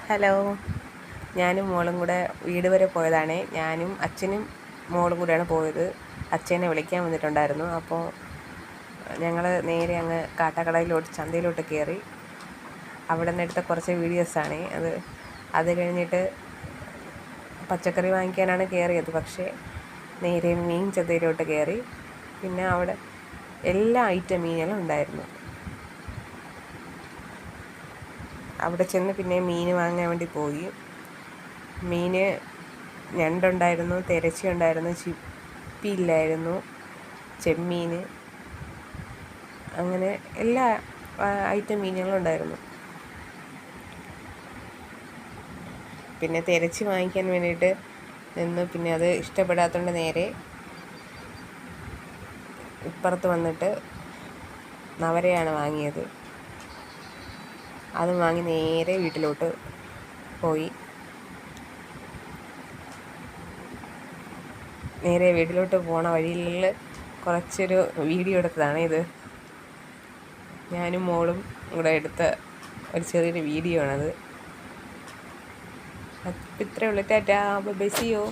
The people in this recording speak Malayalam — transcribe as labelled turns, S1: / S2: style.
S1: ഹലോ, ഞാനും മോളും കൂടെ വീട് വരെ പോയതാണ്. ഞാനും അച്ഛനും മോളും കൂടെയാണ് പോയത്. അച്ഛനെ വിളിക്കാൻ വന്നിട്ടുണ്ടായിരുന്നു. അപ്പോൾ ഞങ്ങൾ നേരെ അങ്ങ് കാട്ടാക്കടയിലോട്ട് ചന്തയിലോട്ട് കയറി. അവിടെ നിന്ന് എടുത്ത കുറച്ച് വീഡിയോസാണ് അത് കഴിഞ്ഞിട്ട് പച്ചക്കറി വാങ്ങിക്കാനാണ് കയറിയത്. പക്ഷേ നേരെ മീൻ ചന്തയിലോട്ട് കയറി. പിന്നെ അവിടെ എല്ലാ ഐറ്റം മീനുകളും ഉണ്ടായിരുന്നു. അവിടെ ചെന്ന് പിന്നെ മീൻ വാങ്ങാൻ വേണ്ടി പോയി. മീൻ ഞണ്ടുണ്ടായിരുന്നു, തിരച്ചി ഉണ്ടായിരുന്നു, ചിപ്പിയില്ലായിരുന്നു, ചെമ്മീൻ, അങ്ങനെ എല്ലാ ഐറ്റം മീനുകളും ഉണ്ടായിരുന്നു. പിന്നെ തിരച്ചി വാങ്ങിക്കാൻ വേണ്ടിയിട്ട് നിന്ന് പിന്നെ അത് ഇഷ്ടപ്പെടാത്തതുകൊണ്ട് നേരെ ഇപ്പുറത്ത് വന്നിട്ട് നവരയാണ് വാങ്ങിയത്. അത് വാങ്ങി നേരെ വീട്ടിലോട്ട് പോയി. നേരെ വീട്ടിലോട്ട് പോണ വഴിയിൽ കുറച്ചൊരു വീഡിയോ എടുത്തതാണ് ഇത്. ഞാനും മോളും കൂടെ എടുത്ത ഒരു ചെറിയൊരു വീഡിയോ ആണത്. അപ്പം ഇത്രയേ ഉള്ളൂ. Tata, bye, see U.